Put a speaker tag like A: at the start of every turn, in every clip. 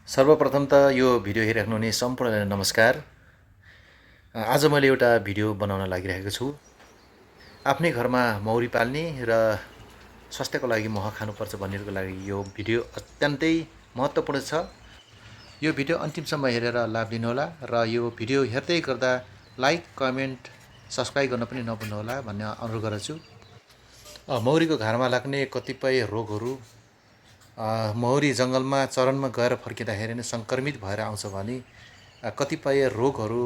A: सर्वप्रथम त यो भिडियो हेरिराख्नुहुने सम्पूर्णलाई नमस्कार। आज मैले एउटा भिडियो बनाउन लागिरहेको छु। आफ्नै घरमा मौरी पाल्ने र स्वास्थ्यको लागि मह खानुपर्छ भन्नेको लागि यो भिडियो अत्यन्तै महत्त्वपूर्ण छ। यो भिडियो अन्तिमसम्म हेरेर लाभ लिनुहोला र यो भिडियो हेर्दै गर्दा लाइक, कमेन्ट, सब्सक्राइब गर्न पनि नभुल्नुहोला भन्ने अनुरोध गर्छु। मौरीको घरमा लाग्ने कतिपय रोगहरू मौरी जङ्गलमा चरनमा गएर फर्किँदाखेरि नै सङ्क्रमित भएर आउँछ भने कतिपय रोगहरू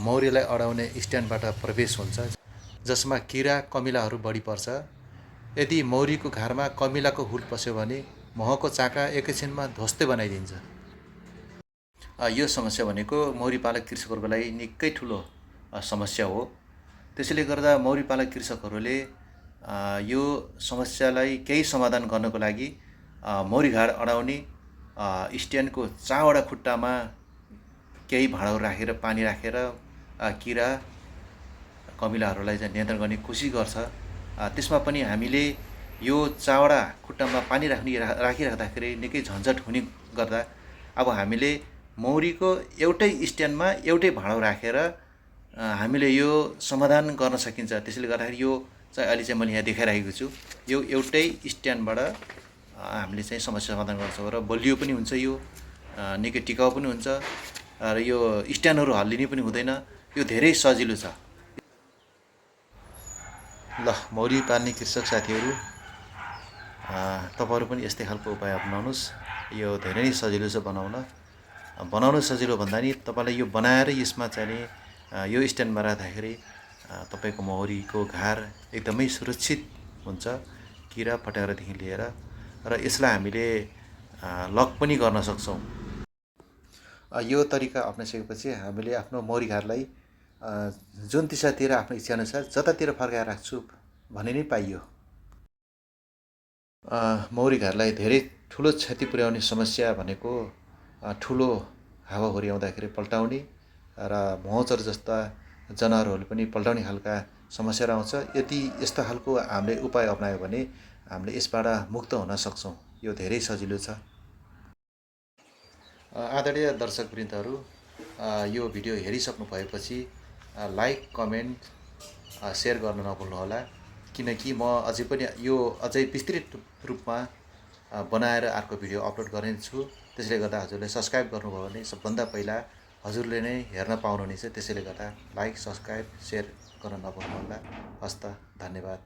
A: मौरीलाई अडाउने स्ट्यान्डबाट प्रवेश हुन्छ, जसमा किरा कमिलाहरू बढी पर्छ। यदि मौरीको घरमा कमिलाको हुल पस्यो भने महको चाका एकैछिनमा ध्वस्तै बनाइदिन्छ। यो समस्या भनेको मौरी पालक कृषकहरूको लागि निकै ठुलो समस्या हो। त्यसैले गर्दा मौरी पालक कृषकहरूले यो समस्यालाई केही समाधान गर्नको लागि मौरी घाड अडाउने स्ट्यान्डको चारवटा खुट्टामा केही भाँडाहरू राखेर पानी राखेर किरा कमिलाहरूलाई चाहिँ नियन्त्रण गर्ने कोसिस गर्छ। त्यसमा पनि हामीले यो चारवटा खुट्टामा पानी राखिराख्दाखेरि निकै झन्झट हुने गर्दा अब हामीले मौरीको एउटै स्ट्यान्डमा एउटै भाँडो राखेर हामीले यो समाधान गर्न सकिन्छ। त्यसैले गर्दाखेरि यो चाहिँ अहिले चाहिँ मैले यहाँ देखाइरहेको छु। यो एउटै स्ट्यान्डबाट हामीले चाहिँ समस्या समाधान गर्न सक्छौँ र बलियो पनि हुन्छ। यो निकै टिकाउ पनि हुन्छ र यो स्ट्यान्डहरू हल्लिने पनि हुँदैन। यो धेरै सजिलो छ। ल मौरी पाल्ने कृषक साथीहरू, तपाईँहरू पनि यस्तै खालको उपाय अपनाउनुहोस्। यो धेरै नै सजिलो छ बनाउन सजिलो भन्दा नि तपाईँलाई यो बनाएर यसमा चाहिँ यो स्ट्यान्डमा राख्दाखेरि तपाईँको मौरीको घार एकदमै सुरक्षित हुन्छ, किरा फट्याउरादेखि लिएर। र यसलाई हामीले लक पनि गर्न सक्छौँ। यो तरिका अप्नाइसकेपछि हामीले आफ्नो मौरी घारलाई जुन दिशातिर आफ्नो इच्छाअनुसार जतातिर फर्काएर राख्छु भने नै पाइयो। मौरी घारलाई धेरै ठुलो क्षति पुर्याउने समस्या भनेको ठुलो हावाहुरी आउँदाखेरि पल्टाउने र भौँचर जस्ता जनावरहरू पनि पल्टाउने खालका समस्याहरू आउँछ। यदि यस्तो खालको हामीले उपाय अपनायो भने हामीले यसबाट मुक्त हुन सक्छौँ। यो धेरै सजिलो छ। आदरणीय दर्शकवृन्दहरू, यो भिडियो हेरिसक्नु भएपछि लाइक, कमेन्ट, सेयर गर्न नभुल्नुहोला, किनकि म अझै विस्तृत रूपमा बनाएर अर्को भिडियो अपलोड गर्नेछु। त्यसैले गर्दा हजुरले सब्सक्राइब गर्नुभयो भने सबभन्दा पहिला हजुरले नै हेर्न पाउनुहुनेछ। त्यसैले गर्दा लाइक, सब्सक्राइब, सेयर गर्न नभुल्नुहोला। हस्त, धन्यवाद।